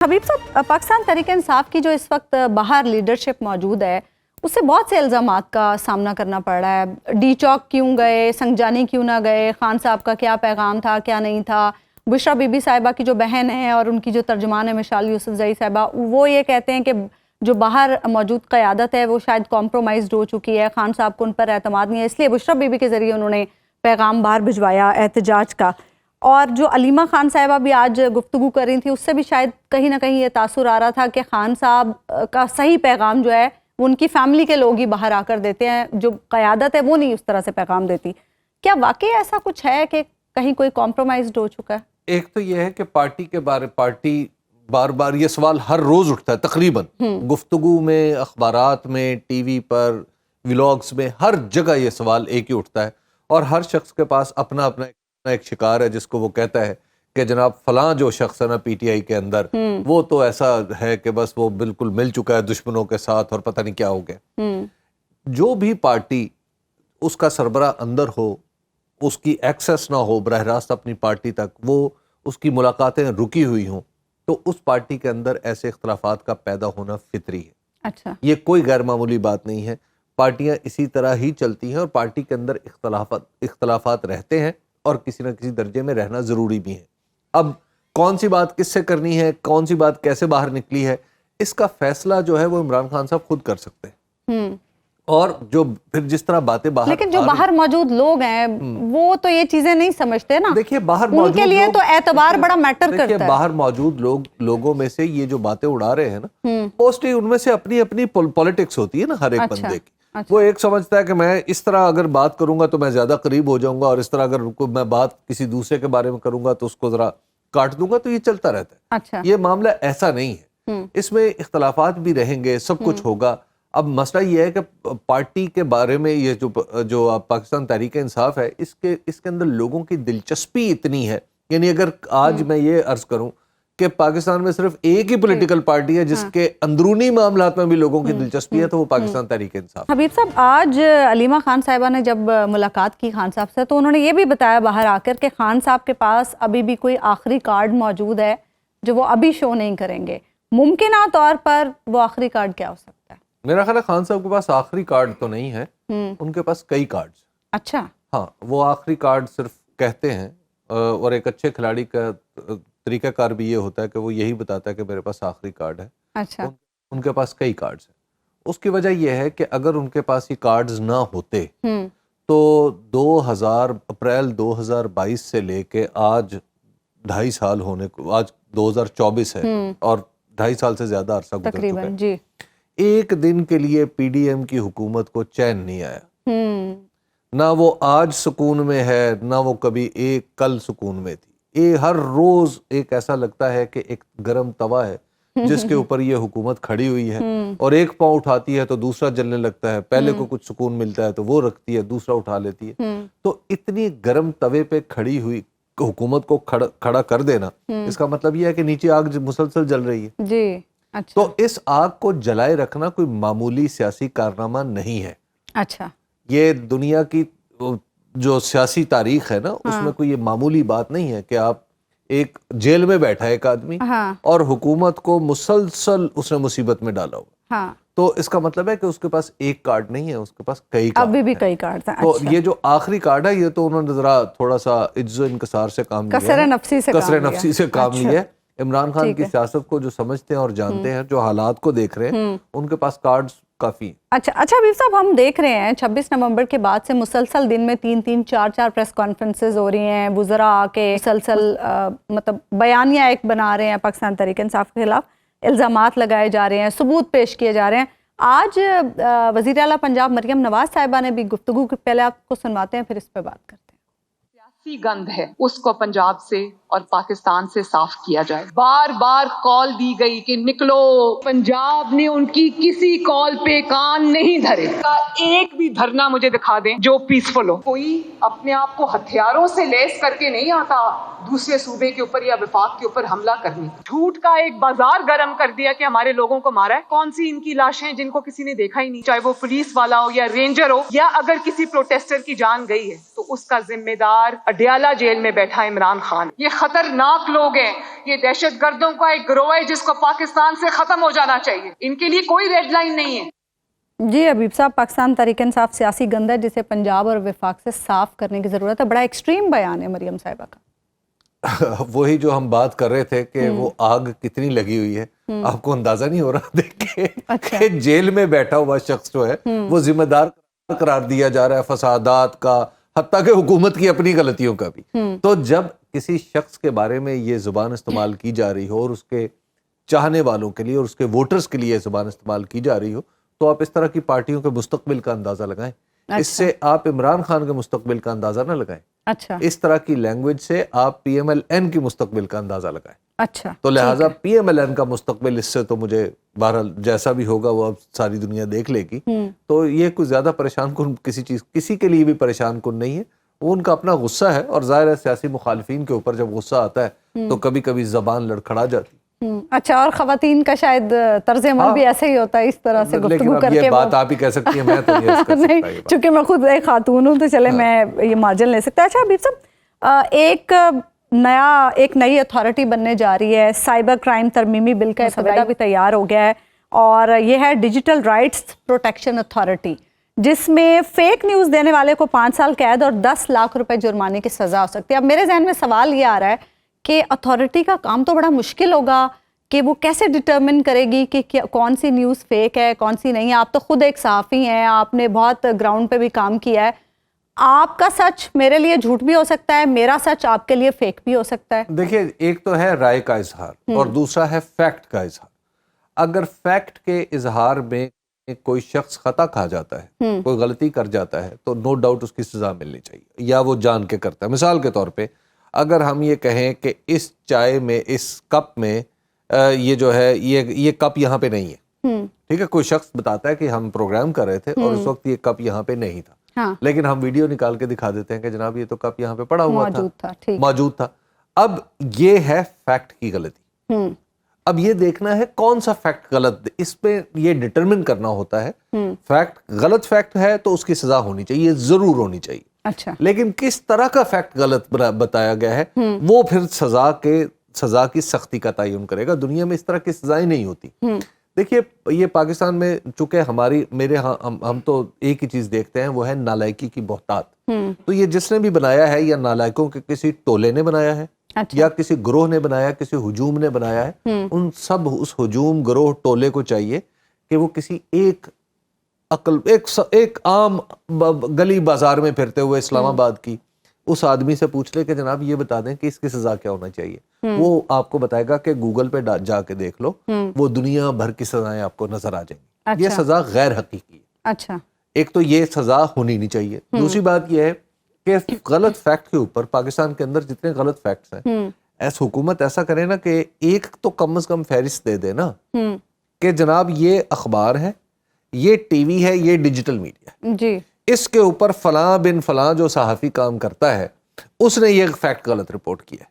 हबीब साहब, पाकिस्तान तहरीक इंसाफ की जो इस वक्त बाहर लीडरशिप मौजूद है, उससे बहुत से इल्ज़ामात का सामना करना पड़ रहा है। डी चौक क्यों गए, संगजानी क्यों ना गए, खान साहब का क्या पैगाम था, क्या नहीं था। बुशरा बीबी साहिबा की जो बहन है और उनकी जो तर्जुमान है मिशाल यूसुफजई साहिबा, वो ये कहते हैं कि जो बाहर मौजूद क़यादत है वो शायद कॉम्प्रोमाइज़ हो चुकी है, खान साहब को उन पर एतमाद नहीं है, इसलिए बुशरा बीबी के ज़रिए उन्होंने पैगाम बाहर भिजवाया एहतजाज का। और जो अलीमा खान साहिबा भी आज गुफ्तगू कर रही थी, उससे भी शायद कहीं ना कहीं ये तासुर आ रहा था कि खान साहब का सही पैगाम जो है वो उनकी फैमिली के लोग ही बाहर आकर देते हैं, जो क़यादत है वो नहीं उस तरह से पैगाम देती। क्या वाकई ऐसा कुछ है कि कहीं कोई कॉम्प्रोमाइज़ हो चुका है? एक तो ये है कि पार्टी के बारे पार्टी बार बार ये सवाल हर रोज उठता है तकरीबन, गुफ्तगू में, अखबारात में, टीवी पर, व्लॉग्स में, हर जगह ये सवाल एक ही उठता है। और हर शख्स के पास अपना अपना एक शिकार है जिसको वो कहता है कि जनाब फलां जो शख्स है ना पीटीआई के अंदर, वो तो ऐसा है कि बस वो बिल्कुल मिल चुका है दुश्मनों के साथ और पता नहीं क्या हो गया। जो भी पार्टी उसका सरबरा अंदर हो, उसकी एक्सेस ना हो बरह रास्त अपनी पार्टी तक, वो उसकी मुलाकातें रुकी हुई हों, तो उस पार्टी के अंदर ऐसे इख्तलाफात का पैदा होना फितरी है। अच्छा, ये कोई गैर मामूली बात नहीं है। पार्टियां इसी तरह ही चलती हैं और पार्टी के अंदर इख्तलाफात रहते हैं और किसी न किसी दर्जे में रहना ज़रूरी भी है। अब कौन सी बात किससे करनी है, कौन सी बात कैसे बाहर निकली है, इसका फैसला जो है वो इमरान खान साहब खुद कर सकते हैं। और जो फिर जिस तरह बातें बाहर, लेकिन जो बाहर मौजूद लोग हैं वो तो ये चीजें नहीं समझते ना। देखिए बाहर उनके लिए तो एतबार बड़ा मैटर करता है। बाहर मौजूद लोगों में से ये जो बातें उड़ा रहे हैं ना, मोस्टली उनमें से अपनी अपनी पॉलिटिक्स होती है ना हर एक बंदे की। वो एक समझता है कि मैं इस तरह अगर बात करूंगा तो मैं ज्यादा करीब हो जाऊंगा, और इस तरह अगर मैं बात किसी दूसरे के बारे में करूंगा तो उसको जरा काट दूंगा, तो ये चलता रहता है। अच्छा, ये मामला ऐसा नहीं है, इसमें इख्तलाफात भी रहेंगे, सब कुछ होगा। अब मसला ये है कि पार्टी के बारे में ये जो पाकिस्तान तहरीक इंसाफ है, इसके अंदर लोगों की दिलचस्पी इतनी है, यानी अगर आज मैं ये अर्ज करूं कि पाकिस्तान में सिर्फ एक ही पॉलिटिकल पार्टी है जिसके अंदरूनी मामलात में भी लोगों की दिलचस्पी है, तो वो पाकिस्तान तहरीक इंसाफ। हबीब साहब, आज अलीमा खान साहिबा ने जब मुलाकात की खान साहब से, तो उन्होंने ये भी बताया बाहर आकर के खान साहब के पास अभी भी कोई आखिरी कार्ड मौजूद है जो वो अभी शो नहीं करेंगे। मुमकिन तौर पर वो आखिरी कार्ड क्या हो सकता है? मेरा ख्याल है खान साहब के पास आखिरी कार्ड तो नहीं है, उनके पास कई कार्ड। अच्छा, हाँ, वो आखिरी कार्ड सिर्फ कहते हैं, और एक अच्छे खिलाड़ी का तरीकाकार भी ये होता है कि वो यही बताता है कि मेरे पास आखिरी कार्ड है। अच्छा, उनके पास कई कार्ड्स हैं। उसकी वजह यह है कि अगर उनके पास ये कार्ड्स ना होते तो 2000 अप्रैल 2022 से लेके आज 2.5 साल होने को, आज 2024 है और 2.5 साल से ज्यादा अरसा गुजर चुका है जी। एक दिन के लिए पीडीएम की हुकूमत को चैन नहीं आया। ना वो आज सुकून में है, ना वो कभी एक कल सुकून में थी। हर रोज एक ऐसा लगता है कि एक गरम तवा है जिसके ऊपर ये हुकूमत खड़ी हुई है, और एक पांव उठाती है तो दूसरा जलने लगता है। पहले को कुछ सुकून मिलता है तो वो रखती है, दूसरा उठा लेती है। तो इतनी गरम तवे पे खड़ी हुई हुकूमत को खड़ा कर देना, इसका मतलब ये है कि नीचे आग मुसलसल जल रही है जी। अच्छा, तो इस आग को जलाए रखना कोई मामूली सियासी कारनामा नहीं है। अच्छा, ये दुनिया की जो सियासी तारीख है ना, उसमें कोई ये मामूली बात नहीं है कि आप एक जेल में बैठा है एक आदमी, और हुकूमत को मुसलसल उसने मुसीबत में डाला हुआ। तो इसका मतलब है कि उसके पास एक कार्ड नहीं है, उसके पास कई कार्ड अभी भी कई कार्ड हैं। तो ये जो आखिरी कार्ड है, ये तो उन्होंने जरा थोड़ा सा इज्जो इनकसार से काम लिया, कसरे नफ्सी से काम लिया। इमरान खान की सियासत को जो समझते हैं और जानते हैं, जो हालात को देख रहे हैं, उनके पास कार्ड्स काफी। अच्छा, हबीब साहब, हम देख रहे हैं 26 नवंबर के बाद से मुसलसल दिन में 3-3, 4-4 प्रेस कॉन्फ्रेंसेज हो रही हैं। वुज़रा आके मुसलसल मतलब बयानिया एक बना रहे हैं पाकिस्तान तहरीक इंसाफ के खिलाफ, इल्ज़ामात लगाए जा रहे हैं, सबूत पेश किए जा रहे हैं। आज वज़ीर आला पंजाब मरियम नवाज साहिबा ने भी गुफ्तगू, पहले आपको सुनवाते हैं फिर इस पर बात करते हैं। सियासी गंद है, उसको पंजाब से और पाकिस्तान से साफ किया जाए। बार बार कॉल दी गई कि निकलो, पंजाब ने उनकी किसी कॉल पे कान नहीं धरे। का एक भी धरना मुझे दिखा दें जो पीसफुल हो। कोई अपने आप को हथियारों से लैस करके नहीं आता दूसरे सूबे के ऊपर या विफाक के ऊपर हमला करने। झूठ का एक बाजार गर्म कर दिया कि हमारे लोगों को मारा है। कौन सी इनकी लाशें जिनको किसी ने देखा ही नहीं, चाहे वो पुलिस वाला हो या रेंजर हो, या अगर किसी प्रोटेस्टर की जान गई है तो उसका जिम्मेदार اڈیالہ جیل میں بیٹھا عمران خان. یہ خطرناک لوگ ہیں, یہ دہشت گردوں کا ایک گروہ ہے جس کو پاکستان سے ختم ہو جانا چاہیے. ان کے لیے کوئی ریڈ لائن نہیں ہے. جی حبیب صاحب, پاکستان تحریک انصاف سیاسی گند ہے جسے پنجاب اور وفاق سے صاف کرنے کی ضرورت ہے. بڑا ایکسٹریم بیان ہے مریم صاحبہ کا. وہی جو ہم بات کر رہے تھے کہ وہ آگ کتنی لگی ہوئی ہے, آپ کو اندازہ نہیں ہو رہا دیکھ کے کہ جیل میں بیٹھا ہوا شخص جو ہے وہ ذمہ دار قرار دیا جا رہا ہے فسادات کا, حتیٰ کہ حکومت کی اپنی غلطیوں کا بھی. تو جب کسی شخص کے بارے میں یہ زبان استعمال کی جا رہی ہو اور اس کے چاہنے والوں کے لیے اور اس کے ووٹرز کے لیے زبان استعمال کی جا رہی ہو, تو آپ اس طرح کی پارٹیوں کے مستقبل کا اندازہ لگائیں. اس سے آپ عمران خان کے مستقبل کا اندازہ نہ لگائیں. اچھا, اس طرح کی لینگویج سے آپ پی ایم ایل این کی مستقبل کا اندازہ لگائیں. اچھا, تو لہٰذا پی ایم ایل این کا مستقبل اس سے تو مجھے بہرحال جیسا بھی ہوگا وہ اب ساری دنیا دیکھ لے گی. تو یہ کوئی زیادہ پریشان کن کسی کے لیے بھی پریشان کن نہیں ہے. وہ ان کا اپنا غصہ ہے, اور ظاہر ہے سیاسی مخالفین کے اوپر جب غصہ آتا ہے تو کبھی کبھی زبان لڑکھڑا جاتی. اچھا, اور خواتین کا شاید طرز عمل بھی ایسے ہی ہوتا ہے, اس طرح سے گفتگو کر کے. یہ بات آپ ہی کہہ سکتی ہیں, میں تو نہیں کر سکتا یہ بات. چونکہ میں خود ایک خاتون ہوں تو چلے میں یہ مارجن لے سکتا. اچھا حبیب صاحب, ایک نئی اتھارٹی بننے جا رہی ہے, سائبر کرائم ترمیمی بل کا مسودہ بھی تیار ہو گیا ہے, اور یہ ہے ڈیجیٹل رائٹس پروٹیکشن اتھارٹی, جس میں فیک نیوز دینے والے کو 5 سال قید اور 10 لاکھ روپے جرمانے کی سزا ہو سکتی ہے. اب میرے ذہن میں سوال یہ آ رہا ہے کہ اتھارٹی کا کام تو بڑا مشکل ہوگا کہ وہ کیسے ڈٹرمن کرے گی کہ کون سی نیوز فیک ہے کون سی نہیں ہے. آپ تو خود ایک صحافی ہیں, آپ نے بہت گراؤنڈ پہ بھی کام کیا ہے. آپ کا سچ میرے لیے جھوٹ بھی ہو سکتا ہے, میرا سچ آپ کے لیے فیک بھی ہو سکتا ہے. دیکھیں, ایک تو ہے رائے کا اظہار اور دوسرا ہے فیکٹ کا اظہار. اگر فیکٹ کے اظہار میں کوئی شخص خطا کھا جاتا ہے, کوئی غلطی کر جاتا ہے, تو نو ڈاؤٹ اس کی سزا ملنی چاہیے, یا وہ جان کے کرتا ہے. مثال کے طور پہ اگر ہم یہ کہیں کہ اس چائے میں, اس کپ میں یہ جو ہے یہ کپ یہاں پہ نہیں ہے, ٹھیک ہے, کوئی شخص بتاتا ہے کہ ہم پروگرام کر رہے تھے اور اس وقت یہ کپ یہاں پہ نہیں تھا, لیکن ہم ویڈیو نکال کے دکھا دیتے ہیں کہ جناب یہ تو کپ یہاں پہ پڑا ہوا تھا, موجود تھا. اب یہ ہے فیکٹ کی غلطی. اب یہ دیکھنا ہے کون سا فیکٹ غلط, اس پہ یہ ڈٹرمن کرنا ہوتا ہے. فیکٹ غلط فیکٹ ہے تو اس کی سزا ہونی چاہیے, ضرور ہونی چاہیے. اچھا, لیکن کس طرح کا فیکٹ غلط بتایا گیا ہے وہ پھر سزا کی سختی کا تعین کرے گا. دنیا میں اس طرح کی سزائیں نہیں ہوتی. دیکھیے, یہ پاکستان میں چونکہ ہم تو ایک ہی چیز دیکھتے ہیں, وہ ہے نالائکی کی بہتات. تو یہ جس نے بھی بنایا ہے, یا نالائکوں کے کسی ٹولے نے بنایا ہے, یا کسی گروہ نے بنایا, کسی ہجوم نے بنایا ہے, ان سب اس ہجوم گروہ ٹولے کو چاہیے کہ وہ کسی ایک عام گلی بازار میں پھرتے ہوئے اسلام آباد کی اس آدمی سے پوچھ لے کہ جناب یہ بتا دیں کہ اس کی سزا کیا ہونا چاہیے. وہ آپ کو بتائے گا کہ گوگل پہ جا کے دیکھ لو, وہ دنیا بھر کی سزائیں آپ کو نظر آ جائیں گی. یہ سزا غیر حقیقی ہے. اچھا, ایک تو یہ سزا ہونی نہیں چاہیے. دوسری بات یہ ہے کہ غلط فیکٹ کے اوپر پاکستان کے اندر جتنے غلط فیکٹس ہیں, حکومت ایسا کرے نا کہ ایک تو کم از کم فہرست دے دے نا کہ جناب یہ اخبار ہے, یہ ٹی وی ہے, یہ ڈیجیٹل میڈیا ہے, اس کے اوپر فلاں بن فلاں جو صحافی کام کرتا ہے اس نے یہ فیکٹ غلط رپورٹ کیا ہے.